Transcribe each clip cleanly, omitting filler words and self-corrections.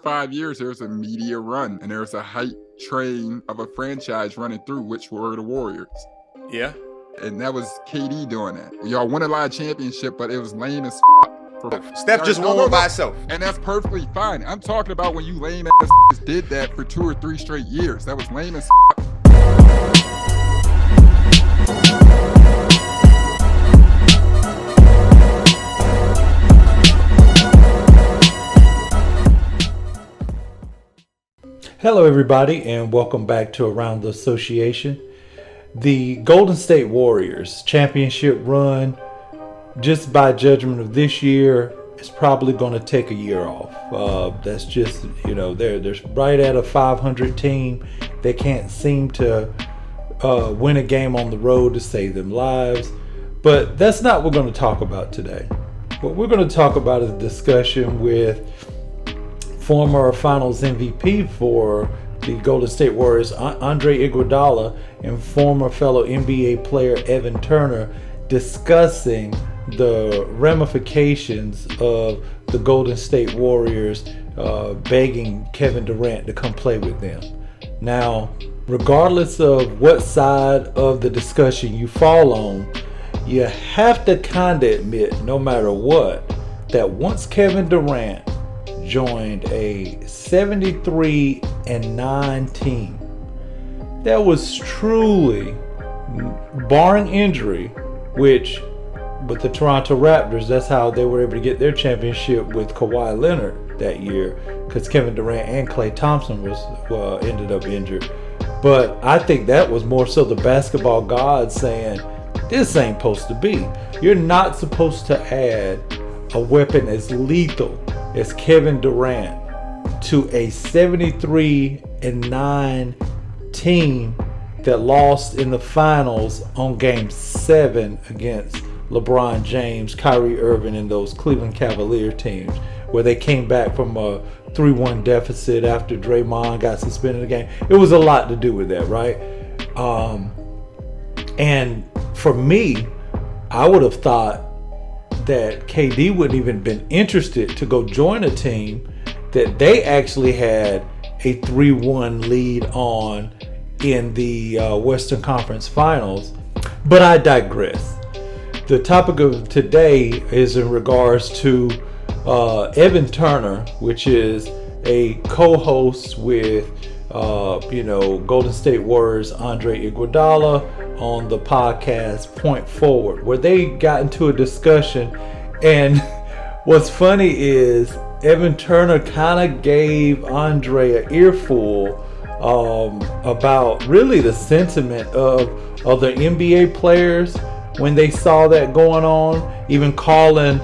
5 years, there was a media run, and there was a hype train of a franchise running through, which were the Warriors. Yeah. And that was KD doing that. Y'all won a lot of championship, but it was lame as Steph just won one by himself. And that's perfectly fine. I'm talking about when you lame ass did that for 2 or 3 straight years. That was lame as Hello everybody and welcome back to Around the Association. The Golden State Warriors championship run, just by judgment of this year, is probably going to take a year off. That's just, they're right at a 500 team. They can't seem to win a game on the road to save them lives. But that's not what we're going to talk about today. What we're going to talk about is a discussion with former Finals MVP for the Golden State Warriors, Andre Iguodala, and former fellow NBA player Evan Turner, discussing the ramifications of the Golden State Warriors begging Kevin Durant to come play with them. Now, regardless of what side of the discussion you fall on, you have to kind of admit, no matter what, that once Kevin Durant joined a 73-9 team, that was truly, barring injury, which with the Toronto Raptors, that's how they were able to get their championship with Kawhi Leonard that year, because Kevin Durant and Klay Thompson ended up injured. But I think that was more so the basketball gods saying, this ain't supposed to be. You're not supposed to add a weapon as lethal as Kevin Durant to a 73-9 team that lost in the finals on Game 7 against LeBron James, Kyrie Irving, and those Cleveland Cavalier teams, where they came back from a 3-1 deficit after Draymond got suspended the game. It was a lot to do with that, right? And for me, I would have thought that KD wouldn't even been interested to go join a team that they actually had a 3-1 lead on in the Western Conference Finals. But I digress. The topic of today is in regards to Evan Turner, which is a co-host with Golden State Warriors Andre Iguodala on the podcast Point Forward, where they got into a discussion. And what's funny is Evan Turner kind of gave Andre an earful about really the sentiment of other NBA players when they saw that going on, even calling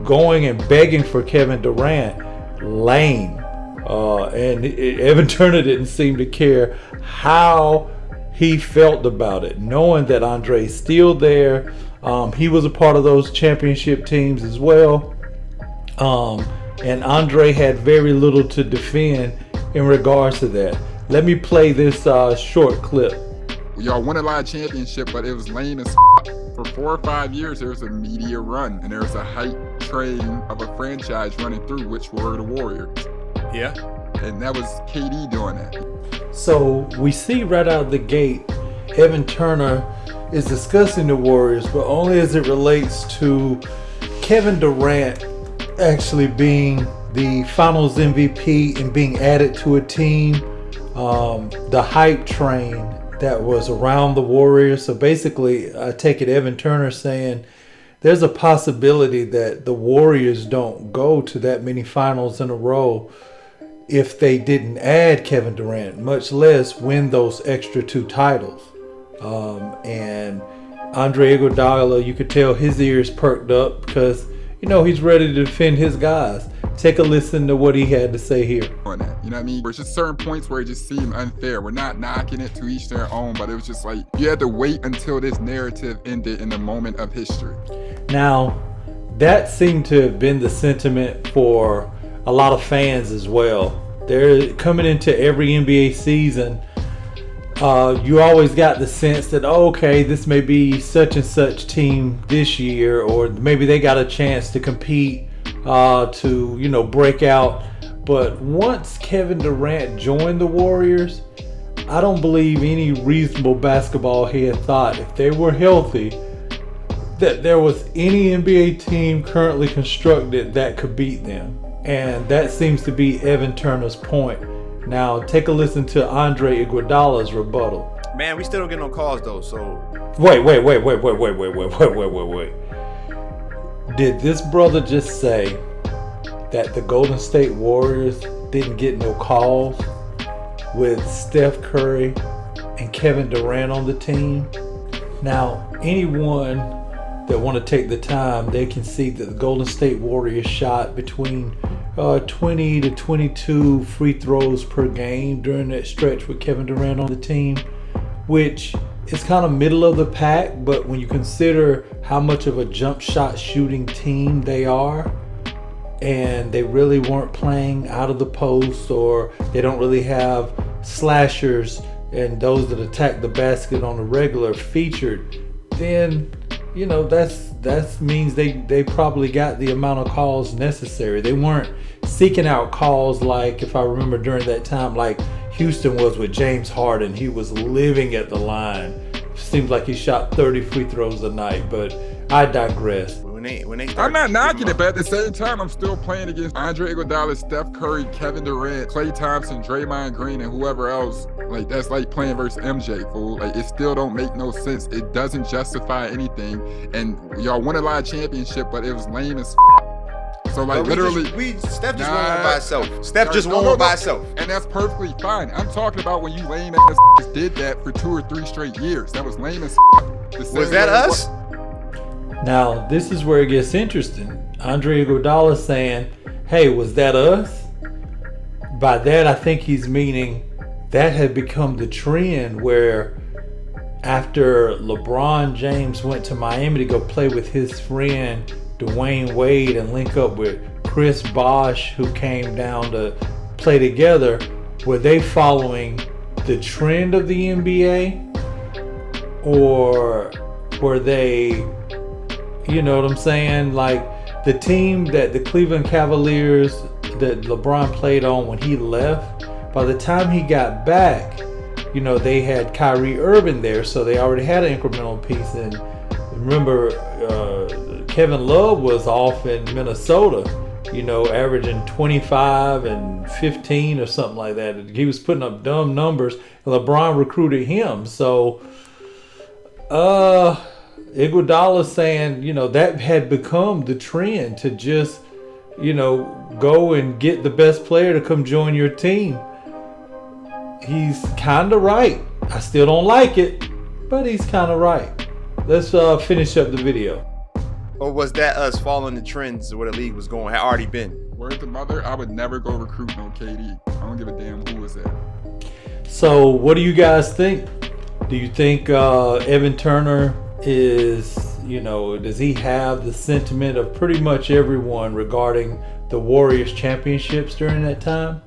going and begging for Kevin Durant lame. And Evan Turner didn't seem to care how he felt about it, knowing that Andre's still there. He was a part of those championship teams as well. And Andre had very little to defend in regards to that. Let me play this short clip. Y'all won a lot of championship, but it was lame as for 4 or 5 years, there was a media run, and there was a hype train of a franchise running through, which were the Warriors. Yeah. And that was KD doing that. So we see right out of the gate, Evan Turner is discussing the Warriors, but only as it relates to Kevin Durant actually being the Finals MVP and being added to a team, the hype train that was around the Warriors. So basically, I take it Evan Turner saying there's a possibility that the Warriors don't go to that many finals in a row if they didn't add Kevin Durant, much less win those extra 2 titles. And Andre Iguodala, you could tell his ears perked up because, he's ready to defend his guys. Take a listen to what he had to say here. On that, you know what I mean? There's just certain points where it just seemed unfair. We're not knocking it, to each their own, but it was just like you had to wait until this narrative ended in the moment of history. Now, that seemed to have been the sentiment for a lot of fans as well. They're coming into every NBA season. You always got the sense that, okay, this may be such and such team this year, or maybe they got a chance to compete to break out But once Kevin Durant joined the Warriors, I don't believe any reasonable basketball head thought if they were healthy that there was any NBA team currently constructed that could beat them. And that seems to be Evan Turner's point. Now take a listen to Andre Iguodala's rebuttal. Man, we still don't get no calls though, so Wait. Did this brother just say that the Golden State Warriors didn't get no calls with Steph Curry and Kevin Durant on the team? Now, anyone that want to take the time, they can see that the Golden State Warriors shot between 20 to 22 free throws per game during that stretch with Kevin Durant on the team, which is kind of middle of the pack, but when you consider how much of a jump shot shooting team they are, and they really weren't playing out of the post, or they don't really have slashers and those that attack the basket on a regular featured, then that means they probably got the amount of calls necessary. They weren't seeking out calls like, if I remember during that time, like Houston was with James Harden. He was living at the line. Seems like he shot 30 free throws a night, but I digress. when they I'm not knocking it, but at the same time, I'm still playing against Andre Iguodala, Steph Curry, Kevin Durant, Klay Thompson, Draymond Green, and whoever else. Like, that's like playing versus MJ, fool. Like, it still don't make no sense. It doesn't justify anything. And y'all won a lot of championship, but it was lame as So like literally, Steph just won by itself. Steph just won by itself, and that's perfectly fine. I'm talking about when you lame ass did that for 2 or 3 straight years. That was lame as. Was that us? Now this is where it gets interesting. Andre Iguodala saying, "Hey, was that us?" By that, I think he's meaning that had become the trend where after LeBron James went to Miami to go play with his friend Dwayne Wade and link up with Chris Bosh, who came down to play together, were they following the trend of the NBA, or were they, you know what I'm saying, like the team that the Cleveland Cavaliers that LeBron played on when he left, by the time he got back, you know, they had Kyrie Irving there, so they already had an incremental piece. And remember, Kevin Love was off in Minnesota, you know, averaging 25 and 15 or something like that. He was putting up dumb numbers, and LeBron recruited him. So, Iguodala saying, you know, that had become the trend to just, you know, go and get the best player to come join your team. He's kind of right. I still don't like it, but he's kind of right. Let's finish up the video. Or was that us following the trends of where the league was going? Had already been. Word to mother, I would never go recruit no KD. I don't give a damn who was that. So what do you guys think? Do you think Evan Turner is, you know, does he have the sentiment of pretty much everyone regarding the Warriors championships during that time?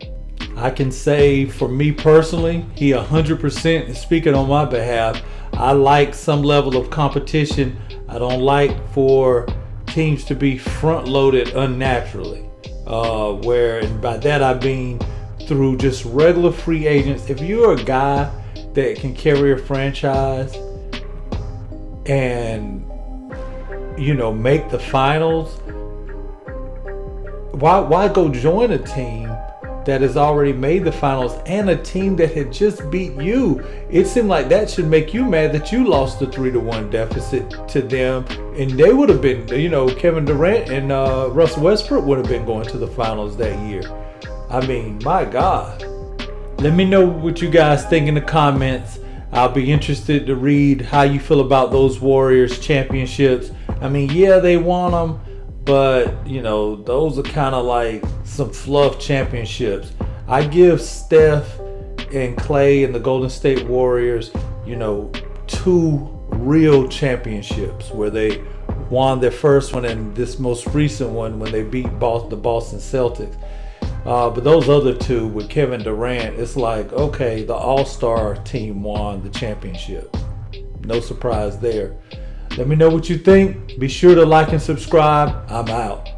I can say for me personally, he 100% is speaking on my behalf. I like some level of competition. I don't like for teams to be front-loaded unnaturally. And by that I mean through just regular free agents. If you're a guy that can carry a franchise and, you know, make the finals, why go join a team that has already made the finals and a team that had just beat you? It seemed like that should make you mad that you lost the 3-1 deficit to them, and they would have been, you know, Kevin Durant and Russell Westbrook would have been going to the finals that year. I mean, my God. Let me know what you guys think in the comments. I'll be interested to read how you feel about those Warriors championships. I mean, yeah, they won them, but, you know, those are kind of like some fluff championships. I give Steph and Klay and the Golden State Warriors, you know, 2 real championships where they won their first one and this most recent one when they beat the Boston Celtics. But those other 2 with Kevin Durant, it's like, okay, the All-Star team won the championship. No surprise there. Let me know what you think. Be sure to like and subscribe. I'm out.